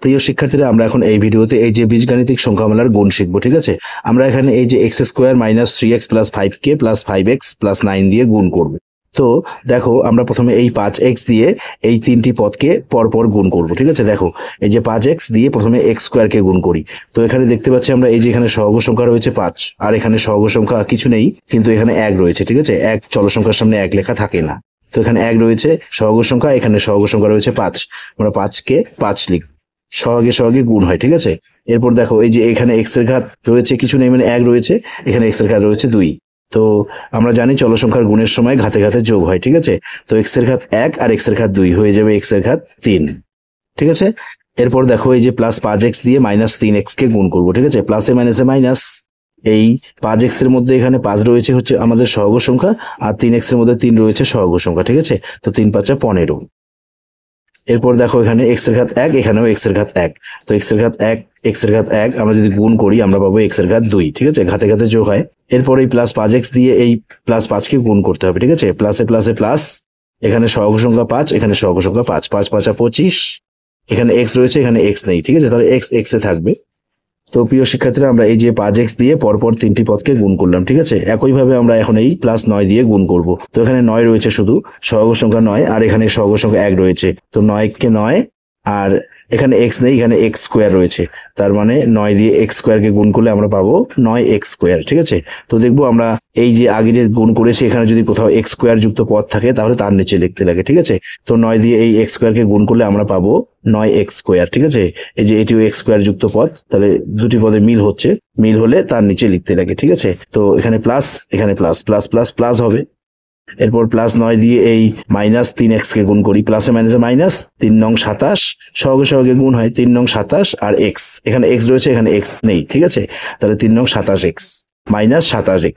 প্রিয় শিক্ষার্থীরা, আমরা এখন এই ভিডিওতে এই যে বীজগাণিতিক সংখ্যামালার গুণ শিখবো। ঠিক আছে, আমরা এখানে এই যে x square minus 3x plus 5k plus 5x plus 9 দিয়ে গুণ করবো। তো দেখো, আমরা প্রথমে এই 5x দিয়ে এই তিনটি পদকে পরপর গুণ করব। ঠিক আছে, দেখো এই যে 5x দিয়ে প্রথমে x স্কোয়ারকে গুণ করি। তো এখানে দেখতে পাচ্ছি আমরা এই যে এখানে সহগ সংখ্যা রয়েছে 5, আর এখানে সহগ সংখ্যা কিছু নেই, কিন্তু এখানে 1 রয়েছে। ঠিক আছে, 1 চল সংখ্যার সামনে 1 লেখা থাকে না, তো এখানে 1 রয়েছে সহগ সংখ্যা, এখানে সহগ সংখ্যা রয়েছে 5। আমরা 5কে 5 লিখ, সহগে সহগে গুণ হয়। ঠিক আছে, এরপর দেখো এই যে এখানে x এর ঘাত রয়েছে কিছু নেই, মানে 1 রয়েছে, এখানে x এর ঘাত রয়েছে 2। তো আমরা জানি চল সংখ্যার গুণের সময় ঘাতে ঘাতে যোগ হয়। ঠিক আছে, তো x এর ঘাত 1 আর x এর ঘাত 2 হয়ে যাবে x এর ঘাত 3। ঠিক আছে, এরপর দেখো এই যে প্লাস 5x দিয়ে মাইনাস 3x কে গুণ করবো। ঠিক আছে, প্লাসে মাইনাসে মাইনাস, এই 5x এর মধ্যে এখানে 5 রয়েছে হচ্ছে আমাদের সহগ সংখ্যা, আর 3x এর মধ্যে 3 রয়েছে সহগ সংখ্যা। ঠিক আছে, তো 3 5 15। এরপর দেখো এখানে x এর ঘাত 1, এখানেও x এর ঘাত 1, তো x এর ঘাত 1 x এর ঘাত 1 আমরা যদি গুণ করি আমরা পাবো x এর ঘাত 2। ঠিক আছে, ঘাতে ঘাতে যোগ হয়। এরপর এই প্লাস 5x দিয়ে এই প্লাস 5 কে গুণ করতে হবে। ঠিক আছে, প্লাসে প্লাসে প্লাস, এখানে সহগ সংখ্যা 5, এখানে সহগ সংখ্যা 5, 5 5 25, এখানে x রয়েছে, এখানে x নেই। ঠিক আছে, তাহলে x এ থাকবে। তো প্রিয় শিক্ষার্থীরা, আমরা এই যে 5x দিয়ে পরপর তিনটি পদকে গুণ করলাম। ঠিক আছে, একইভাবে আমরা এখন এই প্লাস 9 দিয়ে গুণ করব। তো এখানে 9 রয়েছে শুধু, সহগ সংখ্যা 9, আর এখানে সহগ সংখ্যা 1 রয়েছে, তো 9 কে 9, আর এখানে x নেই, এখানে x স্কোয়ার রয়েছে, তার মানে 9 দিয়ে x স্কোয়ারকে গুণ করলে আমরা পাবো 9x স্কোয়ার। ঠিক আছে, তো দেখবো আমরা এই যে আগে যে গুণ করেছি এখানে যদি কোথাও x স্কোয়ার যুক্ত পদ থাকে তাহলে তার নিচে লিখতে লাগে। ঠিক আছে, তো 9 দিয়ে এই x স্কোয়ারকে গুণ করলে আমরা পাবো 9x স্কোয়ার। ঠিক আছে, এই যে এটিও x স্কোয়ার যুক্ত পদ, তাহলে দুটি পদে মিল হচ্ছে, মিল হলে তার নিচে লিখতে লাগে। ঠিক আছে, তো এখানে প্লাস, এখানে প্লাস, প্লাস প্লাস প্লাস হবে। এরপর প্লাস 9 দিয়ে এই মাইনাস 3x কে গুণ করি, প্লাসে মাইনাসে মাইনাস, 3 নং 27, সহগে সহগে গুণ হয়, 3 নং 27 আর x, এখানে x রয়েছে, এখানে x নেই। ঠিক আছে, তাহলে 3 নং 27x মাইনাস 27x,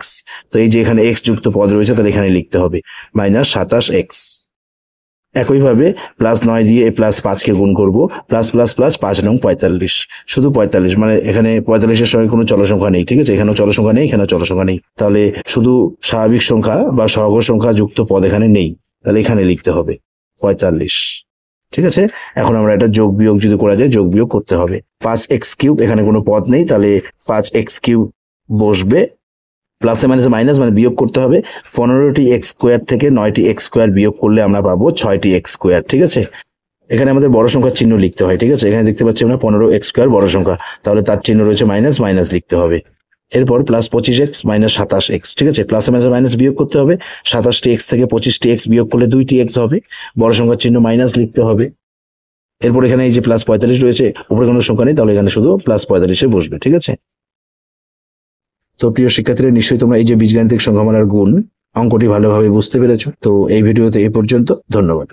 তো এই যে এখানে x যুক্ত পদ রয়েছে, তাহলে এখানে লিখতে হবে মাইনাস 27x। একইভাবে প্লাস 9 দিয়ে প্লাস 5 কে গুণ করবো, প্লাস প্লাস প্লাস 5 নং 45, শুধু 45, মানে এখানে 45-এর সঙ্গে কোনো চল সংখ্যা নেই। ঠিক আছে, এখানেও চল সংখ্যা নেই, এখানেও চল সংখ্যা নেই, তাহলে শুধু স্বাভাবিক সংখ্যা বা সহগ সংখ্যা যুক্ত পদ এখানে নেই, তাহলে এখানে লিখতে হবে 45। ঠিক আছে, এখন আমরা এটা যোগ বিয়োগ যদি করা যায়, যোগ বিয়োগ করতে হবে। 5x কিউব, এখানে কোনো পদ নেই, তাহলে 5x কিউব বসবে, প্লাসে মাইনাসে মাইনাস, মানে বিয়োগ করতে হবে। 15টি x স্কোয়ার থেকে 9টি x স্কোয়ার বিয়োগ করলে আমরা পাবো 6টি x স্কোয়ার। ঠিক আছে, এখানে আমাদের বড় সংখ্যার চিহ্ন লিখতে হয়। ঠিক আছে, এখানে দেখতে পাচ্ছি আমরা 15x স্কোয়ার বড় সংখ্যা, তাহলে তার চিহ্ন রয়েছে মাইনাস, মাইনাস লিখতে হবে। এরপর প্লাস 25x মাইনাস 27x। ঠিক আছে, প্লাসে মাইনাসে মাইনাস বিয়োগ করতে হবে, 27টি x থেকে 25টি x বিয়োগ করলে 2টি x হবে, বড় সংখ্যার চিহ্ন মাইনাস লিখতে হবে। এরপর এখানে এই যে প্লাস 45 রয়েছে, উপরে কোনো সংখ্যা নেই, তাহলে এখানে শুধু প্লাস 45 বসবে। ঠিক আছে, তো প্রিয় শিক্ষার্থীরা, নিশ্চয়ই তোমরা এই যে বীজগাণিতিক সংখ্যামালার গুণ অঙ্কটি ভালোভাবে বুঝতে পেরেছো। তো এই ভিডিওতে এই পর্যন্ত, ধন্যবাদ।